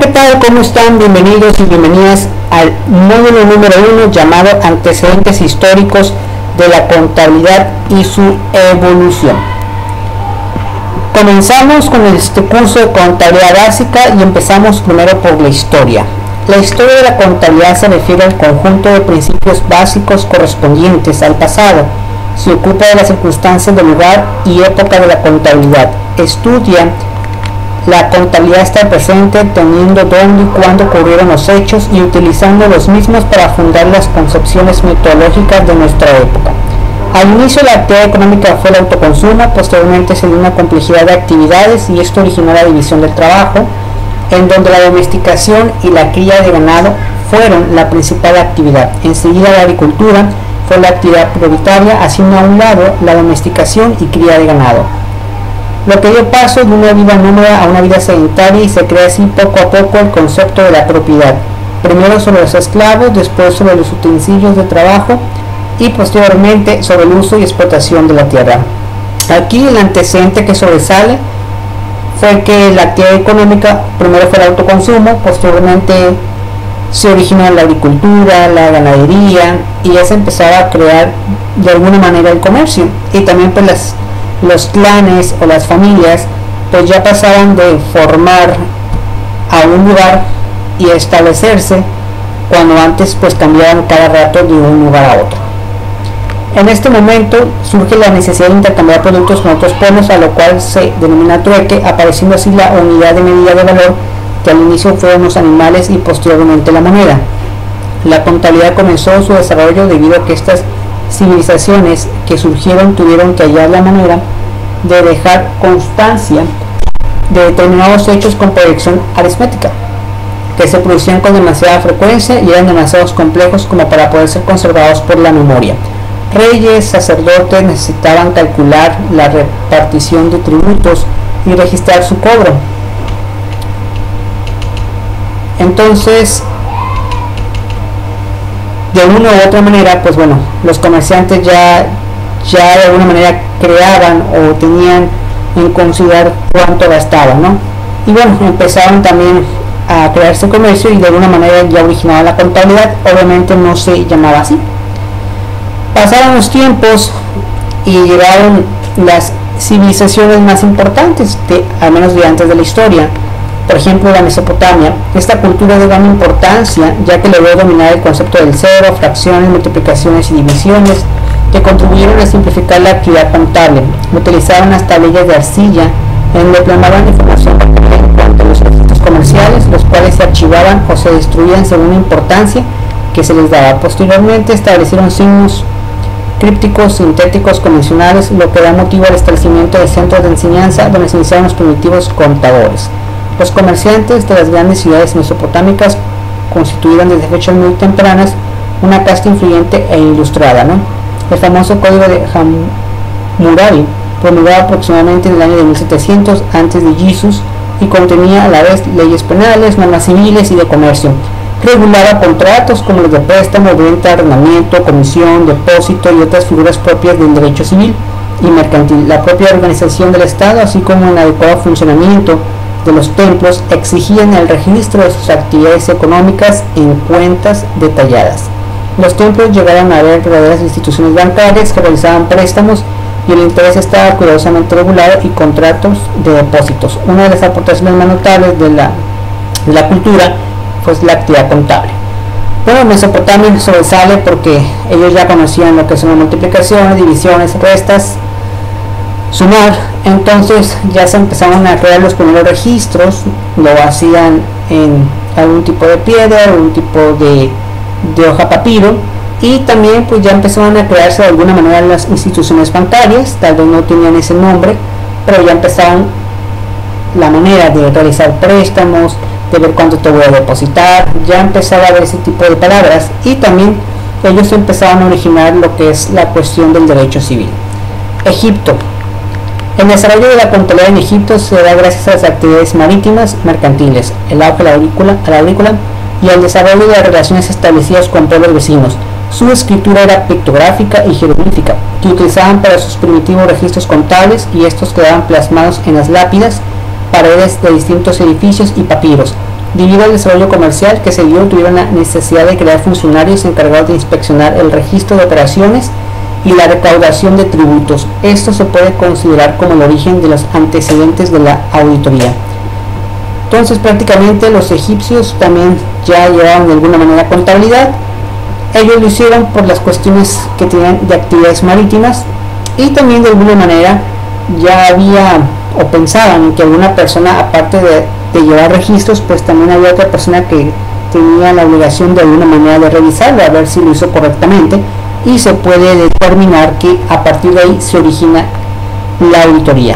¿qué tal? ¿Cómo están? Bienvenidos y bienvenidas al módulo número 1 llamado Antecedentes históricos de la contabilidad y su evolución. Comenzamos con este curso de contabilidad básica y empezamos primero por la historia. La historia de la contabilidad se refiere al conjunto de principios básicos correspondientes al pasado. Se ocupa de las circunstancias del lugar y época de la contabilidad. Estudia la contabilidad está presente, teniendo dónde y cuándo ocurrieron los hechos y utilizando los mismos para fundar las concepciones metodológicas de nuestra época. Al inicio la actividad económica fue el autoconsumo, posteriormente se dio una complejidad de actividades y esto originó la división del trabajo, en donde la domesticación y la cría de ganado fueron la principal actividad. Enseguida la agricultura fue la actividad prioritaria, haciendo a un lado la domesticación y cría de ganado, lo que dio paso de una vida nómada a una vida sedentaria y se crea así poco a poco el concepto de la propiedad, primero sobre los esclavos, después sobre los utensilios de trabajo y posteriormente sobre el uso y explotación de la tierra. Aquí el antecedente que sobresale fue que la actividad económica primero fue el autoconsumo, posteriormente se originó la agricultura, la ganadería y ya se empezaba a crear de alguna manera el comercio y también pues los clanes o las familias pues ya pasaban de formar a un lugar y establecerse cuando antes pues cambiaban cada rato de un lugar a otro. En este momento surge la necesidad de intercambiar productos con otros pueblos, a lo cual se denomina trueque, apareciendo así la unidad de medida de valor que al inicio fueron los animales y posteriormente la moneda. La contabilidad comenzó su desarrollo debido a que estas civilizaciones que surgieron tuvieron que hallar la manera de dejar constancia de determinados hechos con proyección aritmética que se producían con demasiada frecuencia y eran demasiado complejos como para poder ser conservados por la memoria. Reyes, sacerdotes necesitaban calcular la repartición de tributos y registrar su cobro. Entonces, de una u otra manera, pues bueno, los comerciantes ya de alguna manera creaban o tenían en considerar cuánto gastaban, ¿no? Y bueno, empezaron también a crearse comercio y de alguna manera ya originaba la contabilidad, obviamente no se llamaba así. Pasaron los tiempos y llegaron las civilizaciones más importantes, al menos de antes de la historia. Por ejemplo, la Mesopotamia. Esta cultura de gran importancia, ya que logró dominar el concepto del cero, fracciones, multiplicaciones y divisiones, que contribuyeron a simplificar la actividad contable. Utilizaron las tablillas de arcilla, en donde plasmaban información en cuanto a los registros comerciales, los cuales se archivaban o se destruían según la importancia que se les daba. Posteriormente establecieron signos crípticos, sintéticos, convencionales, lo que da motivo al establecimiento de centros de enseñanza donde se iniciaron los primitivos contadores. Los comerciantes de las grandes ciudades mesopotámicas constituían desde fechas muy tempranas una casta influyente e ilustrada, ¿no? El famoso código de Hammurabi, promulgado aproximadamente en el año de 1700 a.C. y contenía a la vez leyes penales, normas civiles y de comercio. Regulaba contratos como los de préstamo, venta, arrendamiento, comisión, depósito y otras figuras propias del derecho civil y mercantil. La propia organización del Estado, así como el adecuado funcionamiento de los templos, exigían el registro de sus actividades económicas en cuentas detalladas. Los templos llegaron a ver verdaderas instituciones bancarias que realizaban préstamos y el interés estaba cuidadosamente regulado y contratos de depósitos. Una de las aportaciones más notables de la cultura fue la actividad contable. Bueno, Mesopotamia sobresale porque ellos ya conocían lo que son las multiplicaciones, divisiones, restas, sumar. Entonces ya se empezaron a crear los primeros registros, lo hacían en algún tipo de piedra, algún tipo de hoja papiro, y también pues ya empezaron a crearse de alguna manera las instituciones bancarias. Tal vez no tenían ese nombre, pero ya empezaron la manera de realizar préstamos, de ver cuánto te voy a depositar, ya empezaba a haber ese tipo de palabras, y también ellos empezaron a originar lo que es la cuestión del derecho civil. Egipto. El desarrollo de la contabilidad en Egipto se da gracias a las actividades marítimas mercantiles, el auge a la agrícola y al desarrollo de las relaciones establecidas con pueblos vecinos. Su escritura era pictográfica y jeroglífica, que utilizaban para sus primitivos registros contables, y estos quedaban plasmados en las lápidas, paredes de distintos edificios y papiros. Debido al desarrollo comercial que se dio, tuvieron la necesidad de crear funcionarios encargados de inspeccionar el registro de operaciones y la recaudación de tributos. Esto se puede considerar como el origen de los antecedentes de la auditoría. Entonces prácticamente los egipcios también ya llevaban de alguna manera contabilidad. Ellos lo hicieron por las cuestiones que tenían de actividades marítimas, y también de alguna manera ya había o pensaban que alguna persona, aparte de llevar registros, pues también había otra persona que tenía la obligación de alguna manera de revisarlo, a ver si lo hizo correctamente, y se puede determinar que a partir de ahí se origina la auditoría.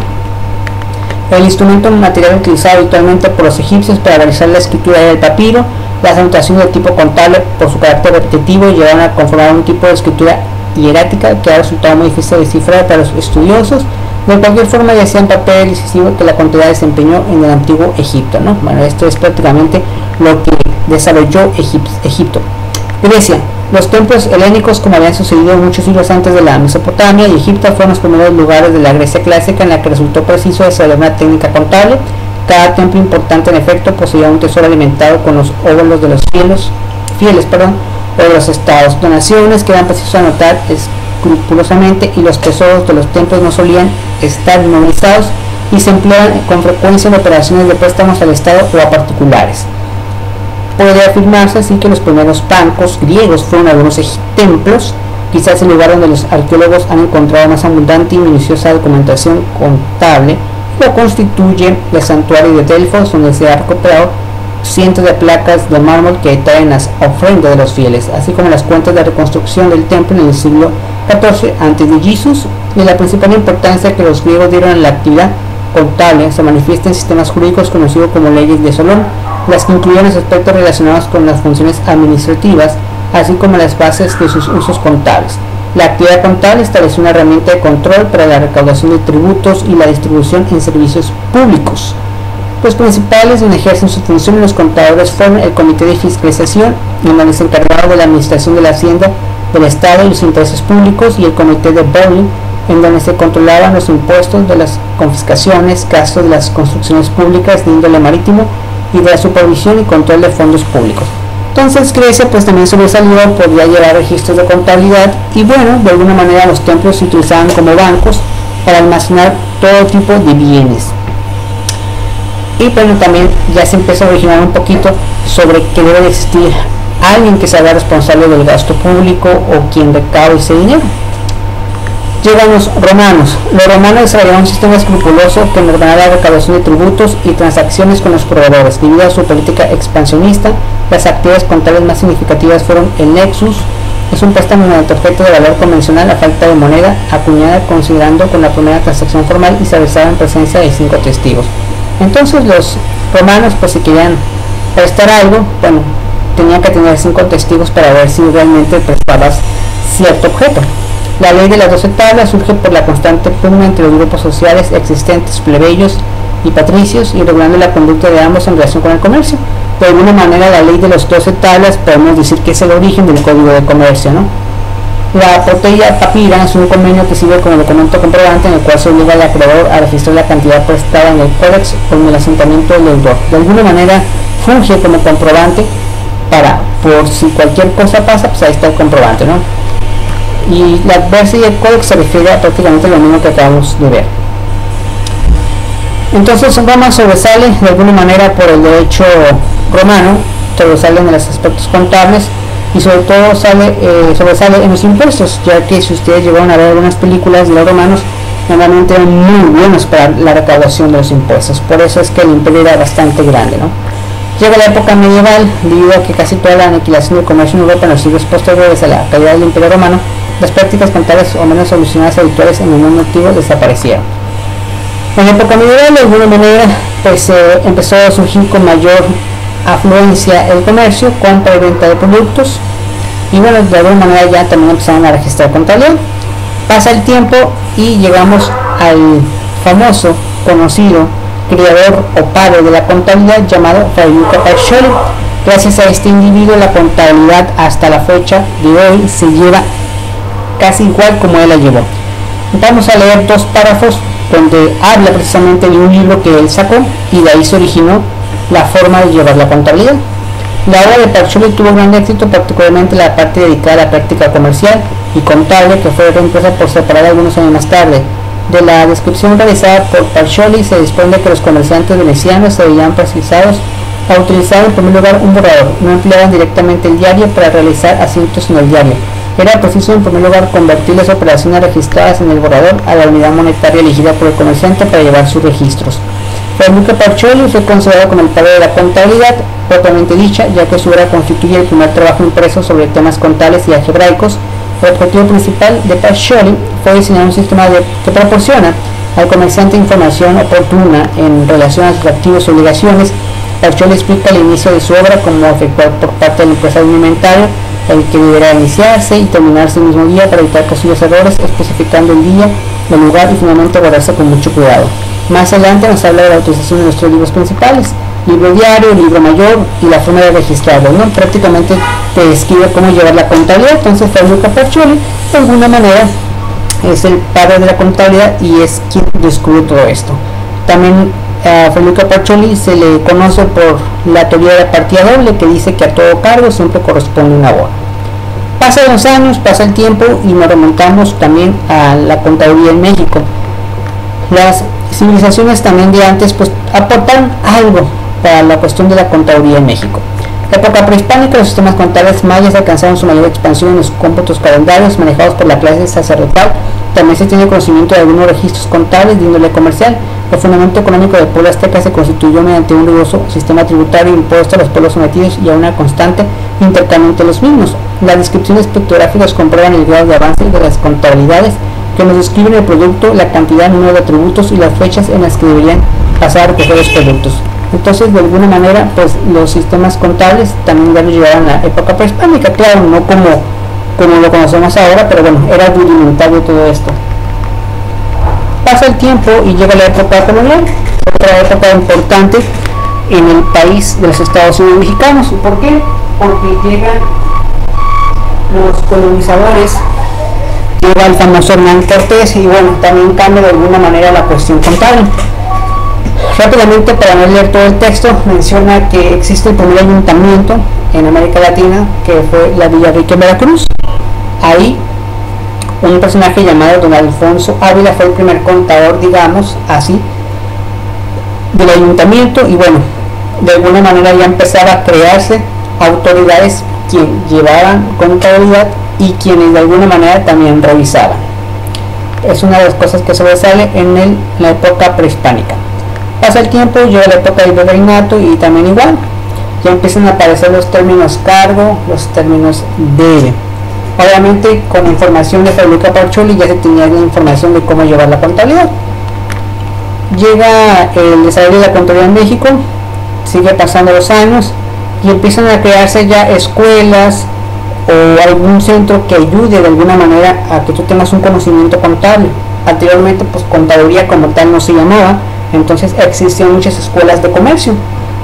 El instrumento material utilizado habitualmente por los egipcios para realizar la escritura era el papiro. Las anotaciones de tipo contable, por su carácter repetitivo, llevaron a conformar un tipo de escritura hierática que ha resultado muy difícil de descifrar para los estudiosos. De cualquier forma, ya sea en papel decisivo que la contabilidad desempeñó en el antiguo Egipto, ¿no? Bueno, esto es prácticamente lo que desarrolló Egipto. Grecia. Los templos helénicos, como habían sucedido muchos siglos antes de la Mesopotamia y Egipto, fueron los primeros lugares de la Grecia clásica en la que resultó preciso desarrollar una técnica contable. Cada templo importante, en efecto, poseía un tesoro alimentado con los óvulos de los fieles, o de los estados. Donaciones que eran preciso anotar escrupulosamente, y los tesoros de los templos no solían estar inmovilizados y se empleaban con frecuencia en operaciones de préstamos al Estado o a particulares. Puede afirmarse así que los primeros bancos griegos fueron algunos templos, quizás el lugar donde los arqueólogos han encontrado más abundante y minuciosa documentación contable. Lo constituye el santuario de Delfos, donde se ha recuperado cientos de placas de mármol que detallan las ofrendas de los fieles, así como las cuentas de reconstrucción del templo en el siglo XIV a.C. Y la principal importancia que los griegos dieron a la actividad contable se manifiesta en sistemas jurídicos conocidos como leyes de Solón, las que incluyen los aspectos relacionados con las funciones administrativas, así como las bases de sus usos contables. La actividad contable estableció una herramienta de control para la recaudación de tributos y la distribución en servicios públicos. Los principales donde ejercen su función los contadores fueron el Comité de Fiscalización, en donde se encargaba de la administración de la hacienda del Estado y los intereses públicos, y el Comité de Bowling, en donde se controlaban los impuestos de las confiscaciones, gastos de las construcciones públicas de índole marítimo y de la supervisión y control de fondos públicos. Entonces Grecia pues también sobresalió por ya llevar registros de contabilidad, y bueno, de alguna manera los templos se utilizaban como bancos para almacenar todo tipo de bienes. Y bueno, también ya se empezó a originar un poquito sobre que debe de existir alguien que se haga responsable del gasto público o quien recaude ese dinero. Llegan los romanos. Los romanos desarrollaron un sistema escrupuloso que ordenaba la recaudación de tributos y transacciones con los proveedores. Debido a su política expansionista, las actividades contables más significativas fueron el nexus. Es un préstamo mediante objeto de valor convencional a falta de moneda, acuñada considerando con la primera transacción formal y se realizaba en presencia de 5 testigos. Entonces los romanos, pues si querían prestar algo, bueno, tenían que tener 5 testigos para ver si realmente prestabas cierto objeto. La ley de las 12 tablas surge por la constante pugna entre los grupos sociales existentes, plebeyos y patricios, y regulando la conducta de ambos en relación con el comercio. De alguna manera, la ley de las 12 tablas podemos decir que es el origen del Código de Comercio, ¿no? La proteia papira es un convenio que sirve como documento comprobante en el cual se obliga al acreedor a registrar la cantidad prestada en el códex o en el asentamiento del deudor. De alguna manera funge como comprobante para, por si cualquier cosa pasa, pues ahí está el comprobante, ¿no? Y la adversa y el códex se refiere a prácticamente lo mismo que acabamos de ver. Entonces Roma sobresale de alguna manera por el derecho romano, sobresale en los aspectos contables y sobre todo sobresale en los impuestos, ya que si ustedes llegaron a ver algunas películas de los romanos, normalmente eran muy buenos para la recaudación de los impuestos. Por eso es que el imperio era bastante grande, ¿no? Llega la época medieval, debido a que casi toda la aniquilación del comercio en Europa en los siglos posteriores a la caída del imperio romano, las prácticas contables o menos solucionadas habituales en el mundo antiguo desaparecieron. En la época medieval, de alguna manera, pues empezó a surgir con mayor afluencia el comercio, compra y venta de productos, y bueno, de alguna manera ya también empezaron a registrar contabilidad. Pasa el tiempo y llegamos al famoso, conocido creador o padre de la contabilidad llamado Fra Luca Pacioli. Gracias a este individuo, la contabilidad hasta la fecha de hoy se lleva casi igual como él la llevó. Vamos a leer 2 párrafos donde habla precisamente de un libro que él sacó, y de ahí se originó la forma de llevar la contabilidad. La obra de Pacioli tuvo gran éxito, particularmente la parte dedicada a la práctica comercial y contable, que fue reemplazada por separado algunos años más tarde. De la descripción realizada por Pacioli se desprende que los comerciantes venecianos se veían precisados a utilizar en primer lugar un borrador. No empleaban directamente el diario para realizar asientos en el diario. Era preciso en primer lugar convertir las operaciones registradas en el borrador a la unidad monetaria elegida por el comerciante para llevar sus registros. Ferruccio Pacioli fue considerado como el padre de la contabilidad propiamente dicha, ya que su obra constituye el primer trabajo impreso sobre temas contables y algebraicos. El objetivo principal de Pacioli fue diseñar un sistema que proporciona al comerciante información oportuna en relación a sus activos y obligaciones. Pacioli explica el inicio de su obra, como efectuar por parte del empresario un inventario, el que deberá iniciarse y terminarse el mismo día para evitar posibles errores, especificando el día, el lugar y finalmente guardarse con mucho cuidado. Más adelante nos habla de la utilización de nuestros libros principales, libro diario, libro mayor y la forma de registrarlo, ¿no? Prácticamente te describe cómo llevar la contabilidad. Entonces Ferruccio Pacioli de alguna manera es el padre de la contabilidad y es quien descubre todo esto. También a Ferruccio Pacioli se le conoce por la teoría de la partida doble, que dice que a todo cargo siempre corresponde una hora. Pasan los años, pasa el tiempo y nos remontamos también a la contabilidad en México. Las civilizaciones también de antes pues aportan algo para la cuestión de la contabilidad en México. En la época prehispánica, los sistemas contables mayas alcanzaron su mayor expansión en los cómputos calendarios manejados por la clase sacerdotal. También se tiene conocimiento de algunos registros contables de índole comercial. El fundamento económico del pueblo azteca se constituyó mediante un riguroso sistema tributario impuesto a los pueblos sometidos y a una constante intercambio entre los mismos. Las descripciones pictográficas comprueban el grado de avance de las contabilidades que nos describen el producto, la cantidad, el número de atributos y las fechas en las que deberían pasar a recoger los productos. Entonces, de alguna manera, pues los sistemas contables también ya nos llegaron a la época prehispánica, claro, no como lo conocemos ahora, pero bueno, era rudimentario todo esto. Pasa el tiempo y llega la época colonial, otra época importante en el país de los Estados Unidos mexicanos. ¿Por qué? Porque llegan los colonizadores, llega el famoso Hernán Cortés y bueno, también cambia de alguna manera la cuestión contable. Rápidamente, para no leer todo el texto, menciona que existe el primer ayuntamiento en América Latina, que fue la Villa Rica en Veracruz. Ahí un personaje llamado don Alfonso Ávila fue el primer contador, digamos así, del ayuntamiento, y bueno, de alguna manera ya empezaba a crearse autoridades quienes llevaban contabilidad y quienes de alguna manera también revisaban. Es una de las cosas que sobresale en la época prehispánica. Pasa el tiempo, llega la época del virreinato y también igual, ya empiezan a aparecer los términos cargo, los términos debe. Obviamente con información de Ferruccio Pacioli ya se tenía la información de cómo llevar la contabilidad. Llega el desarrollo de la contabilidad en México, sigue pasando los años y empiezan a crearse ya escuelas o algún centro que ayude de alguna manera a que tú tengas un conocimiento contable. Anteriormente pues contaduría como tal no se llamaba, entonces existían muchas escuelas de comercio,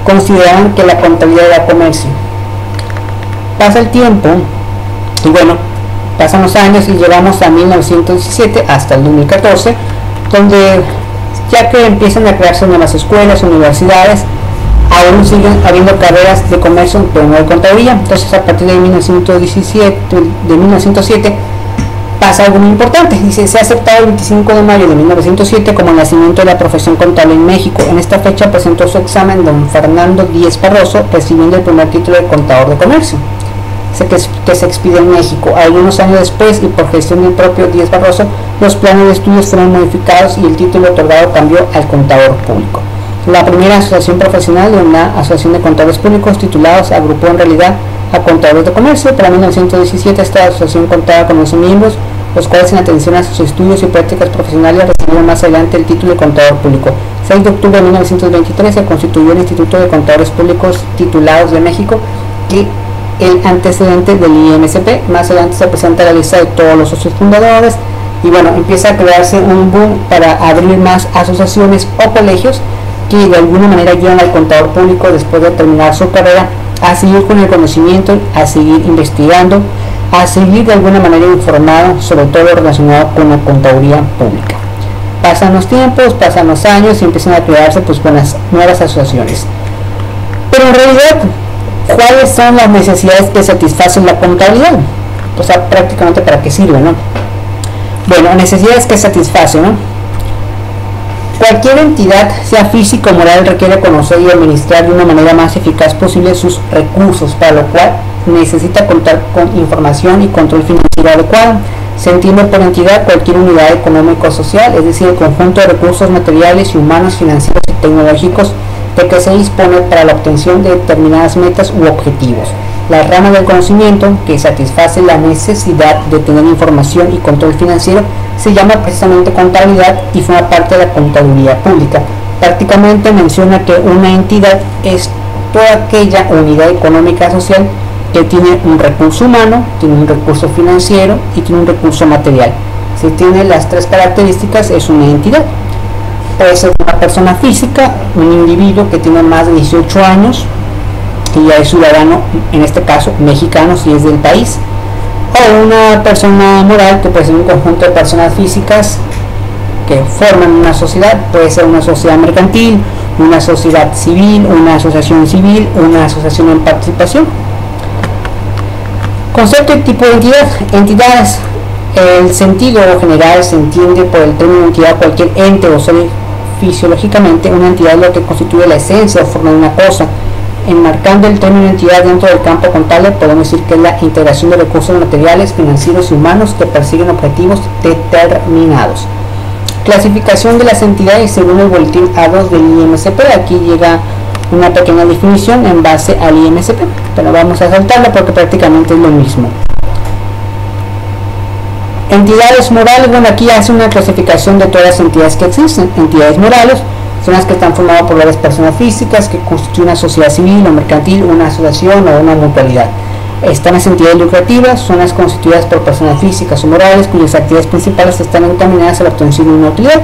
consideraban que la contabilidad era comercio. Pasa el tiempo y bueno, pasan los años y llegamos a 1917 hasta el 2014, donde ya que empiezan a crearse nuevas escuelas, universidades, aún siguen habiendo carreras de comercio, pero no de contaduría. Entonces a partir de 1907 pasa algo muy importante. Dice, se ha aceptado el 25 de mayo de 1907 como el nacimiento de la profesión contable en México. En esta fecha presentó su examen don Fernando Díez Barroso, recibiendo el primer título de contador de comercio, que se expide en México. Algunos años después, y por gestión del propio Díez Barroso, los planes de estudios fueron modificados y el título otorgado cambió al contador público. La primera asociación profesional de una asociación de contadores públicos titulados agrupó en realidad a contadores de comercio. Para 1917 esta asociación contaba con 11 miembros, los cuales en atención a sus estudios y prácticas profesionales recibieron más adelante el título de contador público. 6 de octubre de 1923 se constituyó el Instituto de Contadores Públicos Titulados de México, que el antecedente del IMCP. Más adelante se presenta la lista de todos los socios fundadores y bueno, empieza a crearse un boom para abrir más asociaciones o colegios que de alguna manera guían al contador público después de terminar su carrera a seguir con el conocimiento, a seguir investigando, a seguir de alguna manera informado sobre todo lo relacionado con la contaduría pública. Pasan los tiempos, pasan los años y empiezan a crearse pues buenas nuevas asociaciones. Pero en realidad, ¿cuáles son las necesidades que satisfacen la contabilidad? O sea, prácticamente para qué sirve, ¿no? Bueno, necesidades que satisfacen, ¿no? Cualquier entidad, sea física o moral, requiere conocer y administrar de una manera más eficaz posible sus recursos, para lo cual necesita contar con información y control financiero adecuado. Se entiende por entidad cualquier unidad económico-social, es decir, el conjunto de recursos materiales y humanos, financieros y tecnológicos de que se dispone para la obtención de determinadas metas u objetivos. La rama del conocimiento que satisface la necesidad de tener información y control financiero se llama precisamente contabilidad y forma parte de la contaduría pública. Prácticamente menciona que una entidad es toda aquella unidad económica social que tiene un recurso humano, tiene un recurso financiero y tiene un recurso material. Si tiene las tres características, es una entidad. Puede ser una persona física, un individuo que tiene más de 18 años, que ya es ciudadano, en este caso mexicano si es del país, o una persona moral que puede ser un conjunto de personas físicas que forman una sociedad, puede ser una sociedad mercantil, una sociedad civil, una asociación civil, una asociación en participación. Concepto y tipo de entidad. Entidades. El sentido general se entiende por el término entidad cualquier ente o ser fisiológicamente una entidad, lo que constituye la esencia o forma de una cosa. Enmarcando el término entidad dentro del campo contable, podemos decir que es la integración de recursos materiales, financieros y humanos que persiguen objetivos determinados. Clasificación de las entidades según el boletín A2 del IMCP. Aquí llega una pequeña definición en base al IMCP, pero vamos a saltarla porque prácticamente es lo mismo. Entidades morales. Bueno, aquí hace una clasificación de todas las entidades que existen. Entidades morales son las que están formadas por varias personas físicas que constituyen una sociedad civil o mercantil, una asociación o una mutualidad. Están las entidades lucrativas, son las constituidas por personas físicas o morales cuyas actividades principales están encaminadas a la obtención de una utilidad.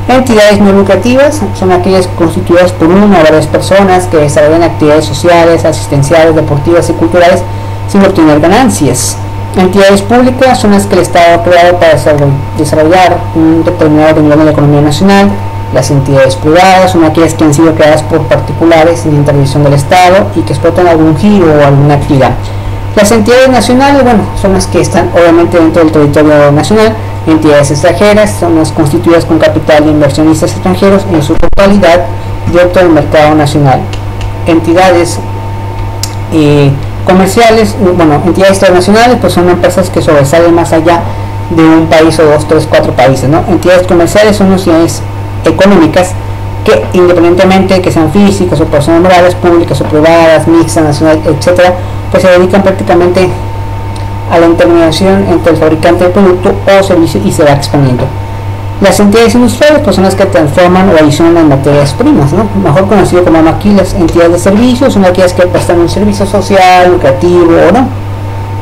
Entidades no lucrativas son aquellas constituidas por una o varias personas que desarrollan actividades sociales, asistenciales, deportivas y culturales sin obtener ganancias. Entidades públicas son las que el Estado ha creado para desarrollar un determinado renglón de la economía nacional. Las entidades privadas son aquellas que han sido creadas por particulares sin intervención del Estado y que explotan algún giro o alguna actividad. Las entidades nacionales, bueno, son las que están obviamente dentro del territorio nacional. Entidades extranjeras son las constituidas con capital de inversionistas extranjeros en su totalidad dentro del mercado nacional. Entidades comerciales, bueno, entidades internacionales, pues son empresas que sobresalen más allá de un país o dos, tres, cuatro países, ¿no? Entidades comerciales son unidades económicas que, independientemente de que sean físicas o personas morales, públicas o privadas, mixtas, nacional, etcétera, pues se dedican prácticamente a la intermediación entre el fabricante del producto o servicio y se va expandiendo. Las entidades industriales, pues son las que transforman o adicionan las materias primas, ¿no? Mejor conocido como maquilas. Entidades de servicios son aquellas que prestan un servicio social, lucrativo o no.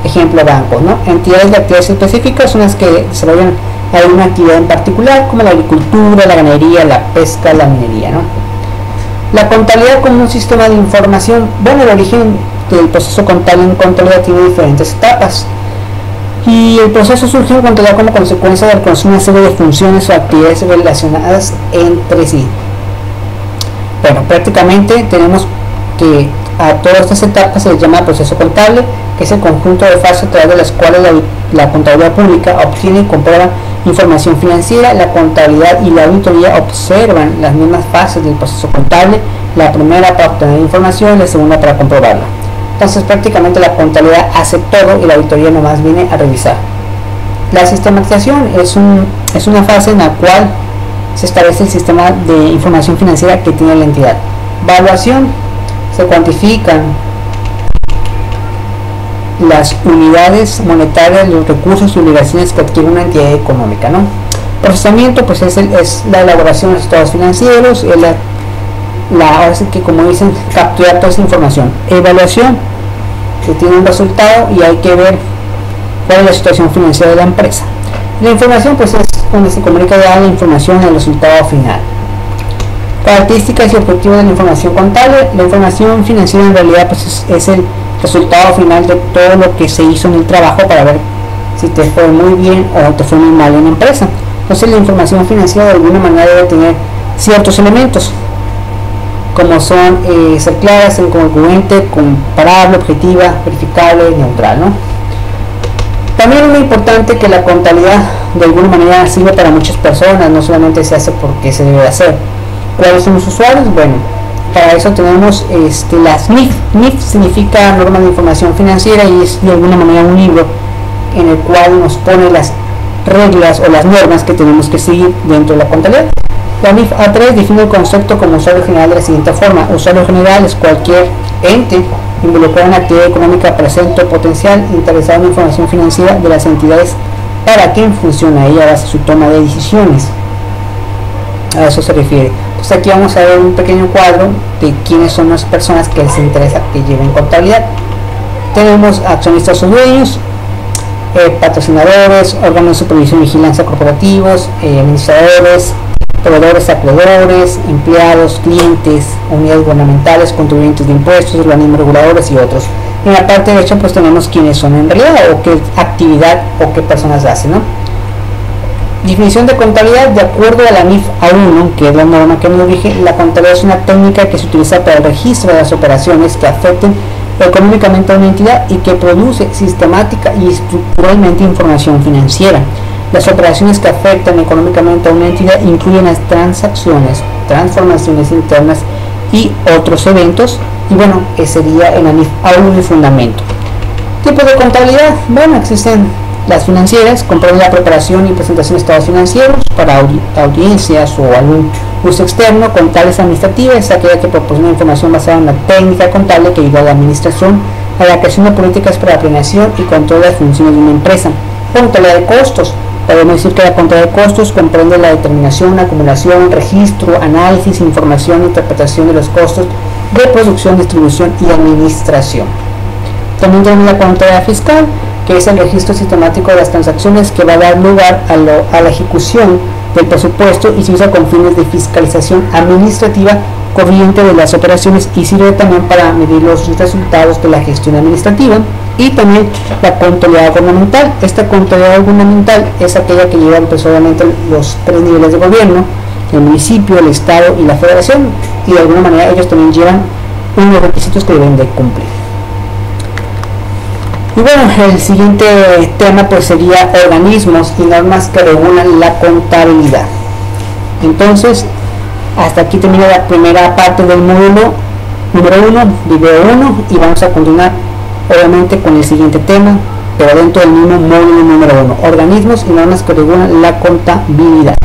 Ejemplo, bancos, ¿no? Entidades de actividades específicas son las que desarrollan alguna actividad en particular, como la agricultura, la ganadería, la pesca, la minería, ¿no? La contabilidad como un sistema de información. Bueno, el origen del proceso contable en contabilidad tiene diferentes etapas. Y el proceso surge en contabilidad como consecuencia de reconocer una serie de funciones o actividades relacionadas entre sí. Bueno, prácticamente tenemos que a todas estas etapas se les llama proceso contable, que es el conjunto de fases a través de las cuales la contabilidad pública obtiene y comprueba información financiera. La contabilidad y la auditoría observan las mismas fases del proceso contable, la primera para obtener información, la segunda para comprobarla. Entonces prácticamente la contabilidad hace todo y la auditoría nomás viene a revisar. La sistematización es una fase en la cual se establece el sistema de información financiera que tiene la entidad. Evaluación: se cuantifican las unidades monetarias, los recursos y obligaciones que adquiere una entidad económica, ¿no? Procesamiento, pues es la elaboración de los estados financieros, ahora sí que, como dicen, capturar toda esa información. Evaluación: que tiene un resultado y hay que ver cuál es la situación financiera de la empresa. La información, pues es donde se comunica ya la información del resultado final. Características y objetivos de la información contable. La información financiera en realidad pues es el resultado final de todo lo que se hizo en el trabajo para ver si te fue muy bien o te fue muy mal en la empresa. Entonces la información financiera de alguna manera debe tener ciertos elementos. como son ser claras, ser congruente, comparable, objetiva, verificable, neutral, ¿no? También es muy importante que la contabilidad de alguna manera sirve para muchas personas, no solamente se hace porque se debe hacer. ¿Cuáles son los usuarios? Bueno, para eso tenemos las NIF. NIF significa Norma de Información Financiera y es de alguna manera un libro en el cual nos pone las reglas o las normas que tenemos que seguir dentro de la contabilidad. La NIF A3 define el concepto como usuario general de la siguiente forma. Usuario general es cualquier ente involucrado en la actividad económica presente o potencial interesado en la información financiera de las entidades para quien funciona ella base su toma de decisiones. A eso se refiere. Entonces aquí vamos a ver un pequeño cuadro de quiénes son las personas que les interesa que lleven contabilidad. Tenemos accionistas o dueños, patrocinadores, órganos de supervisión y vigilancia corporativos, administradores, proveedores, acreedores, empleados, clientes, unidades gubernamentales, contribuyentes de impuestos, organismos reguladores y otros. En la parte derecha pues tenemos quiénes son en realidad o qué actividad o qué personas hacen, ¿no? Definición de contabilidad. De acuerdo a la NIF A1, que es la norma que nos rige, la contabilidad es una técnica que se utiliza para el registro de las operaciones que afecten económicamente a una entidad y que produce sistemática y estructuralmente información financiera. Las operaciones que afectan económicamente a una entidad incluyen las transacciones, transformaciones internas y otros eventos. Y bueno, ese sería en la NIF A1 el fundamento. Tipos de contabilidad. Bueno, existen las financieras, comprende la preparación y presentación de estados financieros para audiencias o algún uso externo. Contables administrativas es aquella que proporciona información basada en la técnica contable que ayuda a la administración a la creación de políticas para la planeación y control de las funciones de una empresa. Contabilidad de costos. Podemos decir que la contabilidad de costos comprende la determinación, acumulación, registro, análisis, información e interpretación de los costos de producción, distribución y administración. También tenemos la contabilidad fiscal, que es el registro sistemático de las transacciones que va a dar lugar a la ejecución del presupuesto y se usa con fines de fiscalización administrativa corriente de las operaciones y sirve también para medir los resultados de la gestión administrativa. Y también la contabilidad gubernamental. Esta contabilidad gubernamental es aquella que lleva pues, obviamente los 3 niveles de gobierno, el municipio, el estado y la federación, y de alguna manera ellos también llevan unos requisitos que deben de cumplir. Y bueno, el siguiente tema pues sería organismos y normas que regulan la contabilidad. Entonces, hasta aquí termina la primera parte del módulo número 1, video 1, y vamos a continuar obviamente con el siguiente tema, pero dentro del mismo módulo número 1, organismos y normas que regulan la contabilidad.